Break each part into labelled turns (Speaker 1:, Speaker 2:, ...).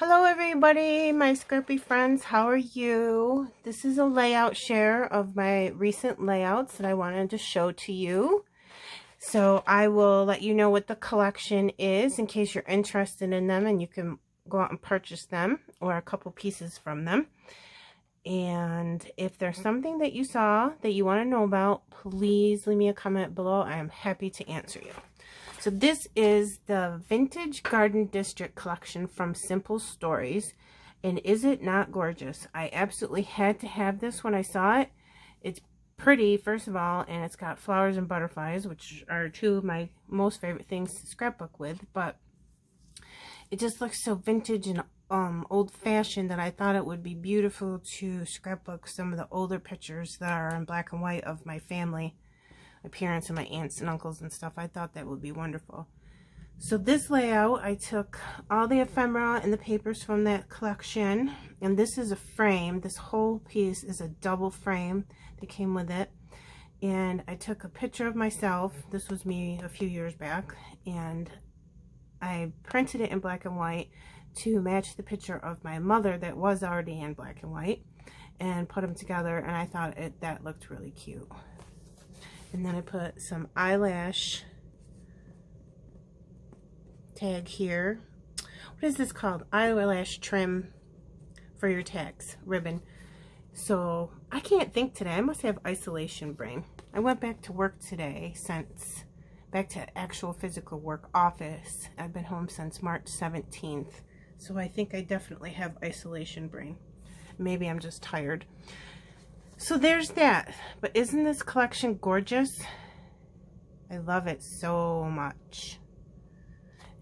Speaker 1: Hello everybody, my Scorpy friends, how are you? This is a layout share of my recent layouts that I wanted to show to you. So I will let you know what the collection is in case you're interested in them and you can go out and purchase them or a couple pieces from them. And if there's something that you saw that you want to know about, please leave me a comment below. I am happy to answer you. So this is the Vintage Garden District collection from Simple Stories. And is it not gorgeous? I absolutely had to have this when I saw it. It's pretty, first of all, and it's got flowers and butterflies, which are two of my most favorite things to scrapbook with. But it just looks so vintage and old-fashioned that I thought it would be beautiful to scrapbook some of the older pictures that are in black and white of my family. My parents and my aunts and uncles and stuff. I thought that would be wonderful. So this layout, I took all the ephemera and the papers from that collection, and this is a frame. This whole piece is a double frame that came with it, and I took a picture of myself. This was me a few years back, and I printed it in black and white to match the picture of my mother that was already in black and white, and put them together, and I thought that looked really cute. And then I put some eyelash tag here. What is this called? Eyelash trim for your tags, ribbon. So I can't think today. I must have isolation brain. I went back to work today back to actual physical work office. I've been home since March 17th. So I think I definitely have isolation brain. Maybe I'm just tired. So there's that. But isn't this collection gorgeous? I love it so much.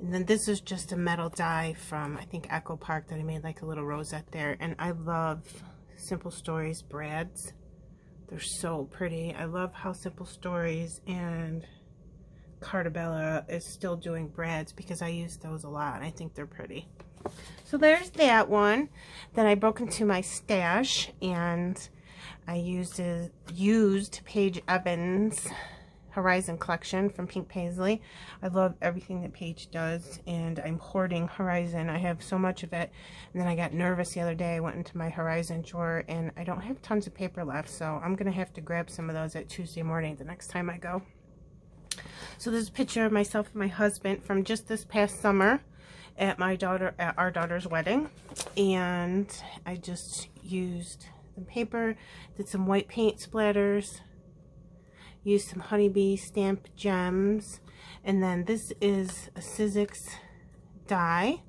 Speaker 1: And then this is just a metal die from, I think, Echo Park that I made like a little rosette there. And I love Simple Stories brads. They're so pretty. I love how Simple Stories and Cartabella is still doing brads because I use those a lot. I think they're pretty. So there's that one. Then I broke into my stash and I used Paige Evans' Horizon collection from Pink Paisley. I love everything that Paige does, and I'm hoarding Horizon. I have so much of it, and then I got nervous the other day. I went into my Horizon drawer, and I don't have tons of paper left, so I'm going to have to grab some of those at Tuesday morning the next time I go. So this is a picture of myself and my husband from just this past summer at our daughter's wedding, and I just used paper, did some white paint splatters, used some honeybee stamp gems, and then this is a Sizzix die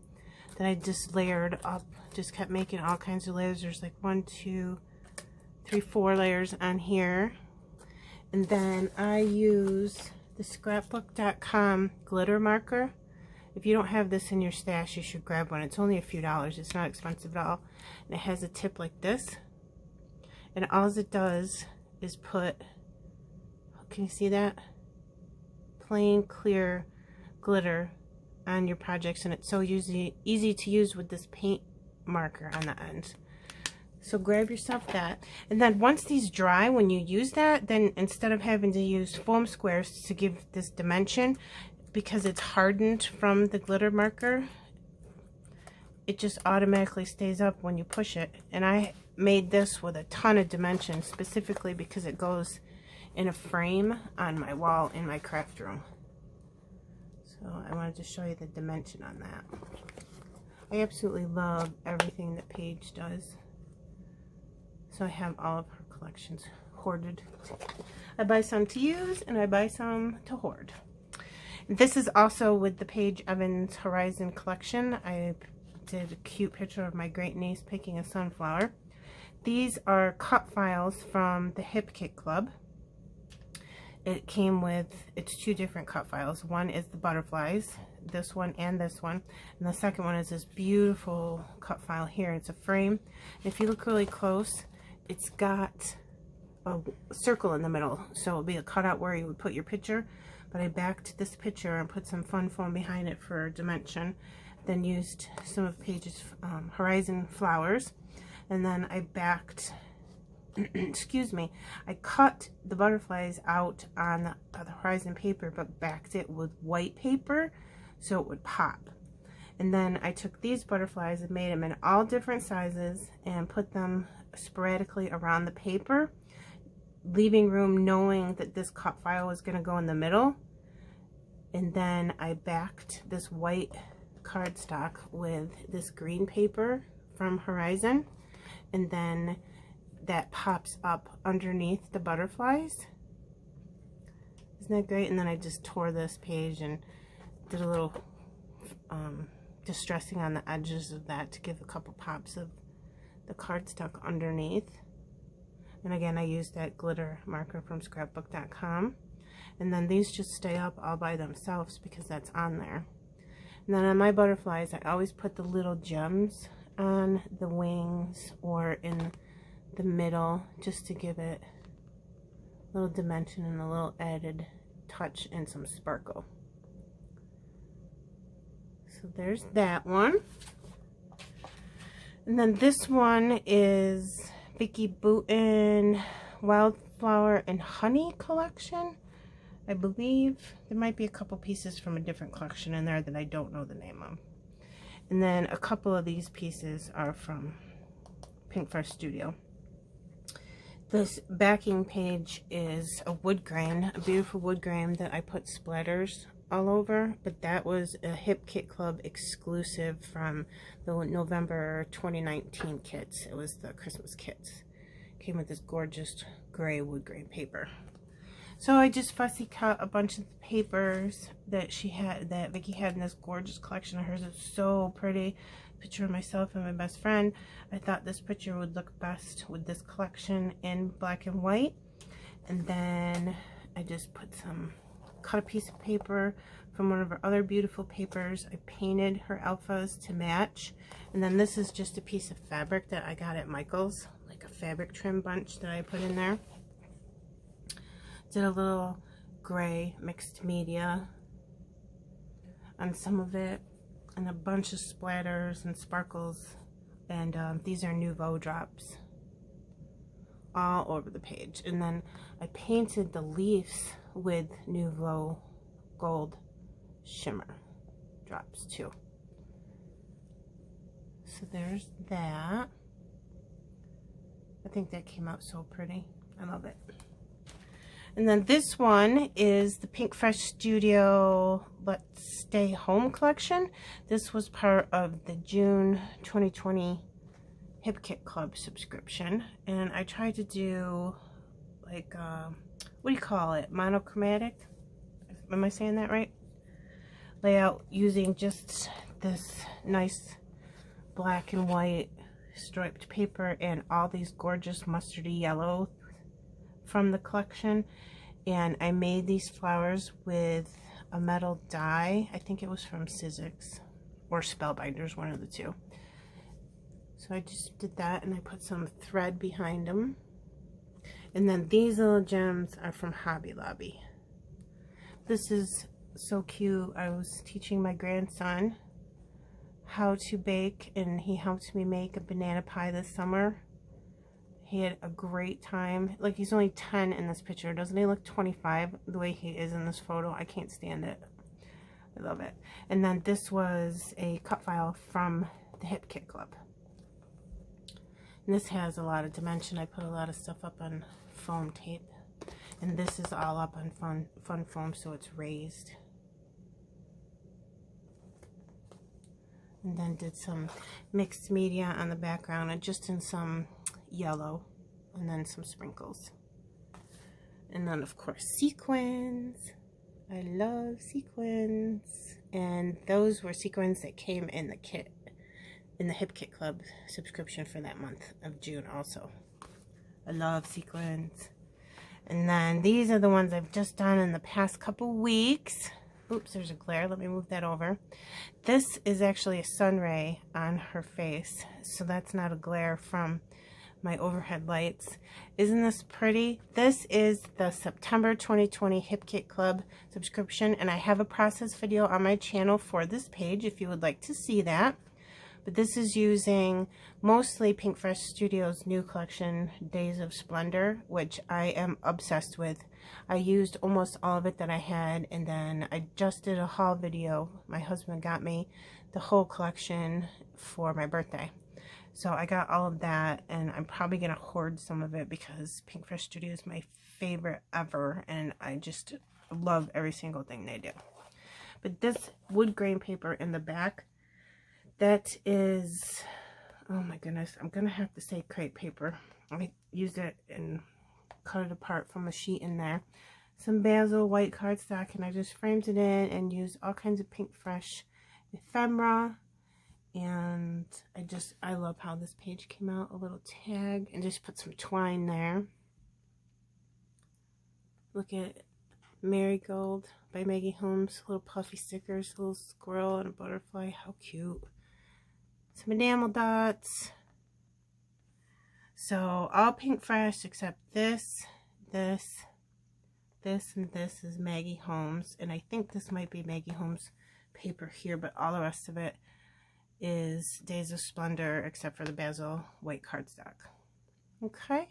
Speaker 1: that I just layered up, just kept making all kinds of layers. There's like 1, 2, 3, 4 layers on here. And then I use the scrapbook.com glitter marker. If you don't have this in your stash, you should grab one. It's only a few dollars. It's not expensive at all. And it has a tip like this. And all it does is put, can you see that? Plain, clear glitter on your projects. And it's so easy to use with this paint marker on the end. So grab yourself that. And then once these dry, when you use that, then instead of having to use foam squares to give this dimension, because it's hardened from the glitter marker, it just automatically stays up when you push it. And I made this with a ton of dimensions specifically because it goes in a frame on my wall in my craft room. So I wanted to show you the dimension on that. I absolutely love everything that Paige does. So I have all of her collections hoarded. I buy some to use and I buy some to hoard. This is also with the Paige Evans Horizon collection. I did a cute picture of my great niece picking a sunflower. These are cut files from the Hip Kit Club. It came with, it's 2 different cut files. One is the butterflies, this one and this one. And the second one is this beautiful cut file here. It's a frame. And if you look really close, it's got a circle in the middle. So it'll be a cutout where you would put your picture. But I backed this picture and put some fun foam behind it for dimension. Then used some of Paige's Horizon flowers. And then I backed, excuse me, I cut the butterflies out on the Horizon paper, but backed it with white paper so it would pop. And then I took these butterflies and made them in all different sizes and put them sporadically around the paper, leaving room knowing that this cut file was going to go in the middle. And then I backed this white cardstock with this green paper from Horizon, and then that pops up underneath the butterflies. Isn't that great? And then I just tore this page and did a little distressing on the edges of that to give a couple pops of the cardstock underneath. And again, I used that glitter marker from scrapbook.com. And then these just stay up all by themselves because that's on there. And then on my butterflies, I always put the little gems on the wings or in the middle just to give it a little dimension and a little added touch and some sparkle. So there's that one. And then this one is Vicki Boutin Wildflower and Honey collection. I believe there might be a couple pieces from a different collection in there that I don't know the name of. And then a couple of these pieces are from Pinkfresh Studio. This backing page is a wood grain, a beautiful wood grain that I put splatters all over, but that was a Hip Kit Club exclusive from the November 2019 kits. It was the Christmas kits. Came with this gorgeous gray wood grain paper. So I just fussy cut a bunch of the papers that she had, that Vicki had in this gorgeous collection of hers. It's so pretty. Picture of myself and my best friend. I thought this picture would look best with this collection in black and white. And then I just cut a piece of paper from one of her other beautiful papers. I painted her alphas to match. And then this is just a piece of fabric that I got at Michael's, like a fabric trim bunch that I put in there. Did a little gray mixed media on some of it, and a bunch of splatters and sparkles, and these are Nouveau drops all over the page. And then I painted the leaves with Nouveau gold shimmer drops too. So there's that. I think that came out so pretty. I love it. And then this one is the Pinkfresh Studio Let's Stay Home collection. This was part of the June 2020 Hip Kit Club subscription. And I tried to do like, what do you call it? Monochromatic? Am I saying that right? Layout using just this nice black and white striped paper and all these gorgeous mustardy yellow from the collection. And I made these flowers with a metal die. I think it was from Sizzix or Spellbinders, one of the two. So I just did that, and I put some thread behind them. And then these little gems are from Hobby Lobby. This is so cute. I was teaching my grandson how to bake, and he helped me make a banana pie this summer. He had a great time. Like, he's only 10 in this picture. Doesn't he look 25 the way he is in this photo? I can't stand it. I love it. And then this was a cut file from the Hip Kit Club. And this has a lot of dimension. I put a lot of stuff up on foam tape. And this is all up on fun foam, so it's raised. And then did some mixed media on the background, and just in some yellow, and then some sprinkles. And then of course sequins. I love sequins. And those were sequins that came in the kit, in the Hip Kit Club subscription for that month of June also. I love sequins. And then these are the ones I've just done in the past couple weeks. Oops, there's a glare. Let me move that over. This is actually a sun ray on her face, so that's not a glare from my overhead lights. Isn't this pretty? This is the September 2020 Hip Kit Club subscription, and I have a process video on my channel for this page if you would like to see that. But this is using mostly Pinkfresh Studio's new collection, Days of Splendor, which I am obsessed with. I used almost all of it that I had, and then I just did a haul video. My husband got me the whole collection for my birthday. So I got all of that, and I'm probably going to hoard some of it because Pink Fresh Studio is my favorite ever, and I just love every single thing they do. But this wood grain paper in the back, that is, oh my goodness, I'm going to have to say crepe paper. I used it and cut it apart from a sheet in there. Some basil white cardstock, and I just framed it in and used all kinds of Pink Fresh ephemera. And I love how this page came out, a little tag, and just put some twine there. Look at Marigold by Maggie Holmes, little puffy stickers, a little squirrel and a butterfly, how cute. Some enamel dots. So all Pink Fresh except this, and this is Maggie Holmes, and I think this might be Maggie Holmes paper here, but all the rest of it is Days of Splendor except for the basil white cardstock. Okay,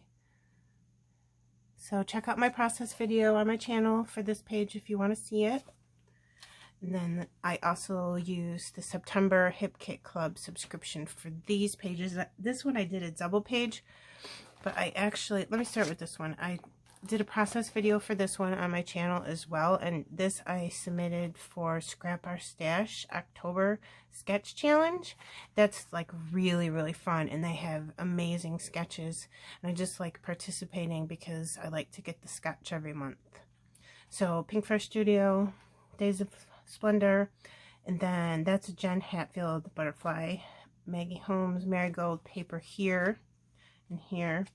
Speaker 1: so check out my process video on my channel for this page if you want to see it. And then I also used the September Hip Kit Club subscription for these pages. This one I did a double page, but I actually, let me start with this one. I did a process video for this one on my channel as well, and this I submitted for Scrap Our Stash October sketch challenge. That's like really fun, and they have amazing sketches, and I just like participating because I like to get the sketch every month. So Pink Fresh Studio, Days of Splendor, and then that's a Jen Hatfield butterfly, Maggie Holmes Marigold paper here and here.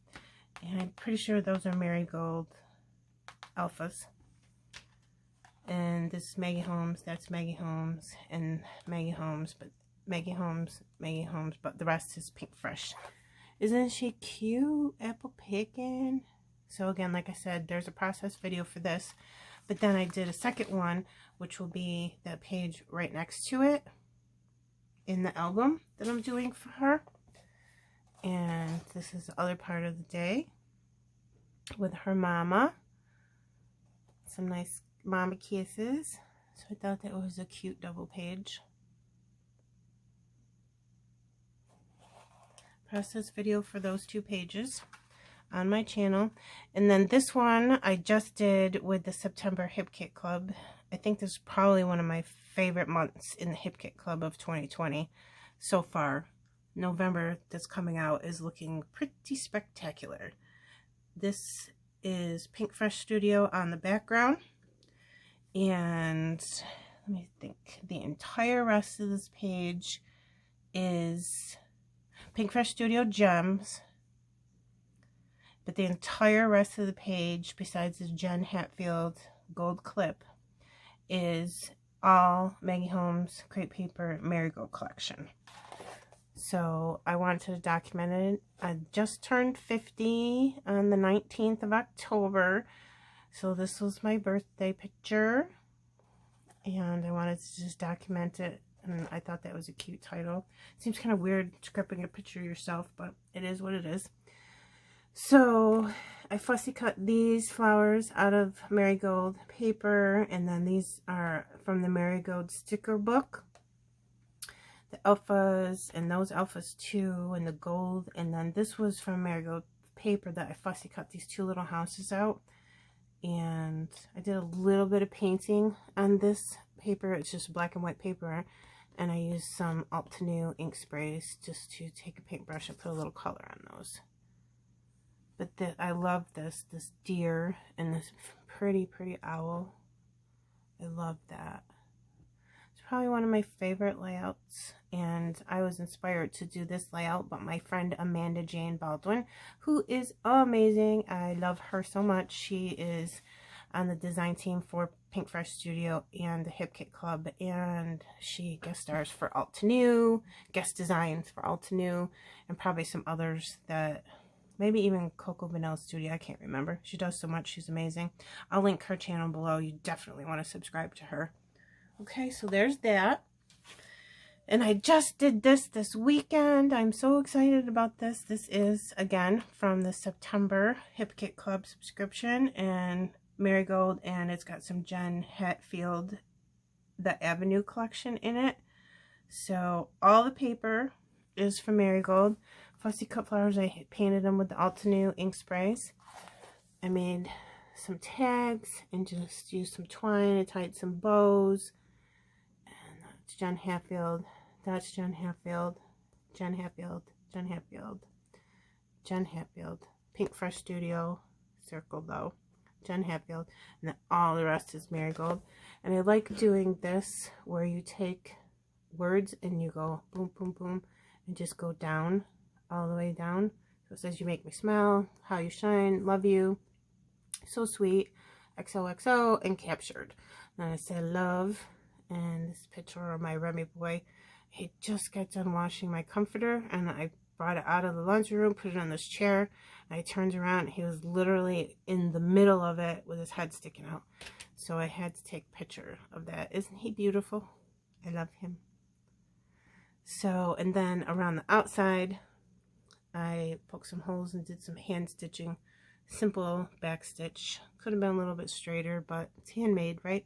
Speaker 1: And I'm pretty sure those are Marigold alphas. And this is Maggie Holmes, that's Maggie Holmes, and Maggie Holmes, but Maggie Holmes, but the rest is Pink Fresh. Isn't she cute? Apple picking. So again, like I said, there's a process video for this. But then I did a second one, which will be that page right next to it in the album that I'm doing for her. And this is the other part of the day with her mama. Some nice mama kisses. So I thought that was a cute double page. Process video for those two pages on my channel. And then this one I just did with the September Hip Kit Club. I think this is probably one of my favorite months in the Hip Kit Club of 2020 so far. November that's coming out is looking pretty spectacular. This is Pink Fresh Studio on the background, and let me think, the entire rest of this page is Pink Fresh Studio Gems, but the entire rest of the page, besides the Jen Hatfield gold clip, is all Maggie Holmes crepe paper Marigold collection. So I wanted to document it. I just turned 50 on the 19th of October. So this was my birthday picture. And I wanted to just document it. And I thought that was a cute title. Seems kind of weird scripting a picture yourself, but it is what it is. So I fussy cut these flowers out of Marigold paper. And then these are from the Marigold sticker book. The alphas, and those alphas too, and the gold. And then this was from Marigold paper that I fussy cut these two little houses out. And I did a little bit of painting on this paper. It's just black and white paper. And I used some Altenew ink sprays just to take a paintbrush and put a little color on those. But I love this deer and this pretty owl. I love that. It's probably one of my favorite layouts, and I was inspired to do this layout by my friend Amanda Jane Baldwin, who is amazing. I love her so much. She is on the design team for Pink Fresh Studio and the Hip Kit Club, and she guest stars for Altenew, guest designs for Altenew, and probably some others that, maybe even Coco Vanilla Studio, I can't remember. She does so much, she's amazing. I'll link her channel below. You definitely want to subscribe to her. Okay, so there's that. And I just did this weekend. I'm so excited about this. This is, again, from the September Hip Kit Club subscription, and Marigold, and it's got some Jen Hatfield, the Avenue collection in it. So all the paper is from Marigold. Fussy cut flowers, I painted them with the Altenew ink sprays. I made some tags and just used some twine. I tied some bows. And that's John Hatfield. That's John Hatfield. John Hatfield. John Hatfield. John Hatfield. Pink Fresh Studio. Circle though. John Hatfield. And then all the rest is Marigold. And I like doing this where you take words and you go boom, boom, boom. And just go down. All the way down. So it says you make me smile. How you shine. Love you. So sweet. XOXO. And captured. Then I said love. And this picture of my Remy boy. He just got done washing my comforter, and I brought it out of the laundry room, put it on this chair, and I turned around. He was literally in the middle of it with his head sticking out. So I had to take a picture of that. Isn't he beautiful? I love him. So, and then around the outside, I poked some holes and did some hand stitching. Simple back stitch. Could have been a little bit straighter, but it's handmade, right?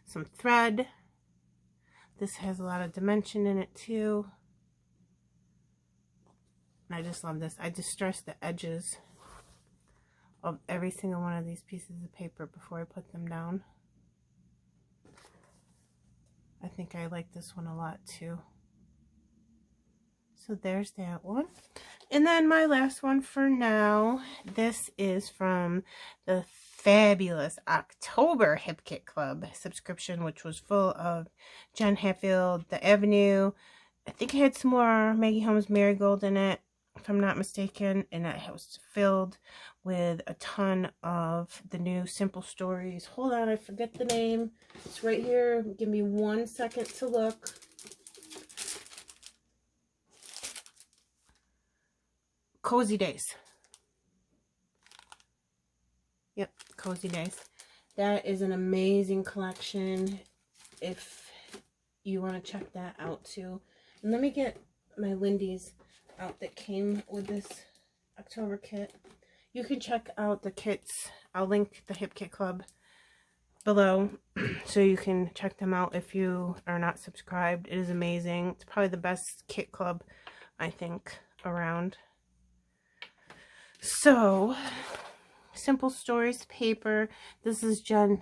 Speaker 1: Some thread. This has a lot of dimension in it too. And I just love this. I distress the edges of every single one of these pieces of paper before I put them down. I think I like this one a lot too. So there's that one. And then my last one for now. This is from the fabulous October Hip Kit Club subscription, which was full of John Hatfield, The Avenue. I think it had some more Maggie Holmes Marigold in it, if I'm not mistaken. And it was filled with a ton of the new Simple Stories. Hold on, I forget the name. It's right here. Give me 1 second to look. Cozy Days. Yep, Cozy Days. That is an amazing collection if you want to check that out too. And let me get my Lindy's out that came with this October kit. You can check out the kits. I'll link the Hip Kit Club below so you can check them out if you are not subscribed. It is amazing. It's probably the best kit club, I think, around. So, Simple Stories paper. This is John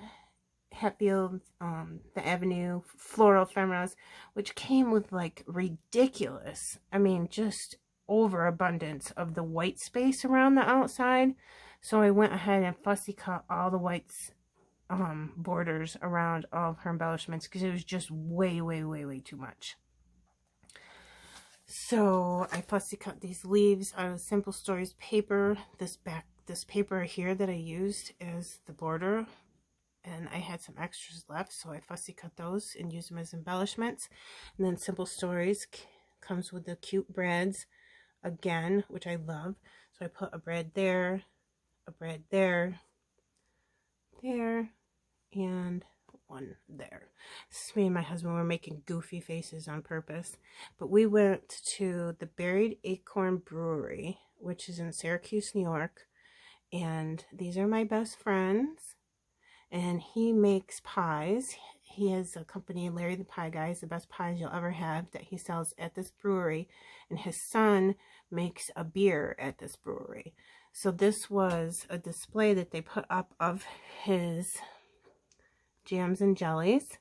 Speaker 1: Hatfield, The Avenue Floral Ephemeras, which came with like ridiculous, I mean, just overabundance of the white space around the outside. So I went ahead and fussy cut all the whites borders around all of her embellishments because it was just way, way, way, way too much. So I fussy cut these leaves out of Simple Stories paper. This paper here that I used as the border, and I had some extras left, so I fussy cut those and used them as embellishments. And then Simple Stories comes with the cute brads again, which I love. So I put a brad there, a brad there, there, and one there. This is me and my husband were making goofy faces on purpose. But we went to the Buried Acorn Brewery, which is in Syracuse, New York. And these are my best friends. And he makes pies. He has a company, Larry the Pie Guy, the best pies you'll ever have, that he sells at this brewery. And his son makes a beer at this brewery. So this was a display that they put up of his jams and jellies,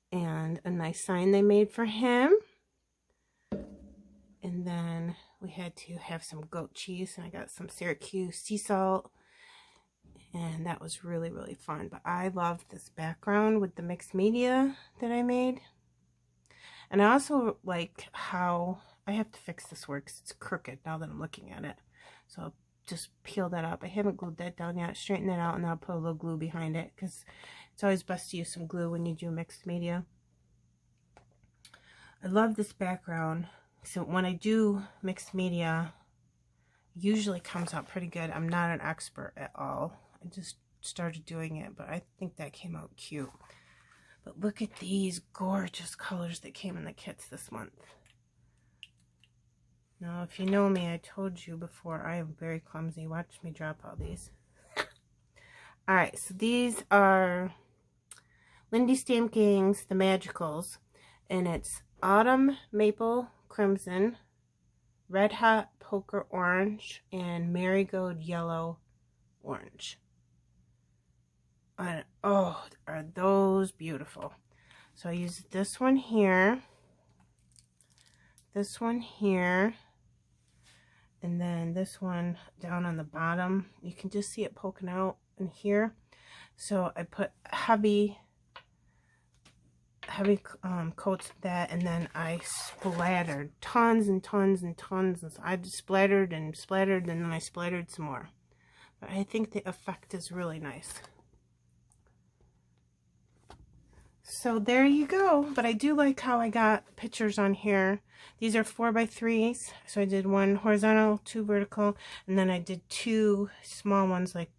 Speaker 1: and a nice sign they made for him. And then we had to have some goat cheese, and I got some Syracuse sea salt, and that was really, really fun. But I loved this background with the mixed media that I made. And I also like how I have to fix this word because it's crooked now that I'm looking at it. So I'll just peel that up. I haven't glued that down yet. Straighten that out, and I'll put a little glue behind it because it's always best to use some glue when you do mixed media. I love this background. So when I do mixed media, it usually comes out pretty good. I'm not an expert at all. I just started doing it, but I think that came out cute. But look at these gorgeous colors that came in the kits this month. Now, if you know me, I told you before, I am very clumsy. Watch me drop all these. Alright, so these are Lindy Stampking's The Magicals, and it's Autumn Maple Crimson, Red Hot Poker Orange, and Marigold Yellow Orange. And oh, are those beautiful. So I used this one here, and then this one down on the bottom. You can just see it poking out in here. So I put heavy coats of that, and then I splattered tons and tons and tons. And so I just splattered and splattered, and then I splattered some more. But I think the effect is really nice. So there you go. But I do like how I got pictures on here. These are 4x3s. So I did one horizontal, 2 vertical, and then I did 2 small ones like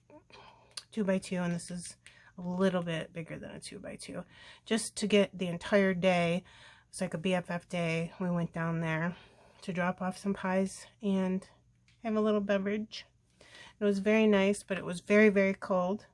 Speaker 1: 2x2, and this is a little bit bigger than a 2x2, just to get the entire day. It's like a BFF day. We went down there to drop off some pies and have a little beverage. It was very nice, but it was very, very cold.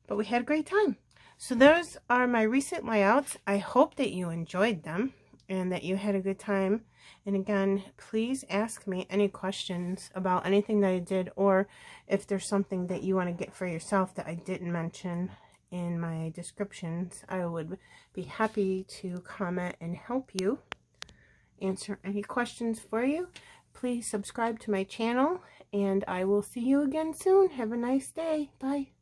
Speaker 1: But we had a great time. So those are my recent layouts. I hope that you enjoyed them and that you had a good time. And again, please ask me any questions about anything that I did, or if there's something that you want to get for yourself that I didn't mention in my descriptions. I would be happy to comment and help you answer any questions for you. Please subscribe to my channel, and I will see you again soon. Have a nice day. Bye.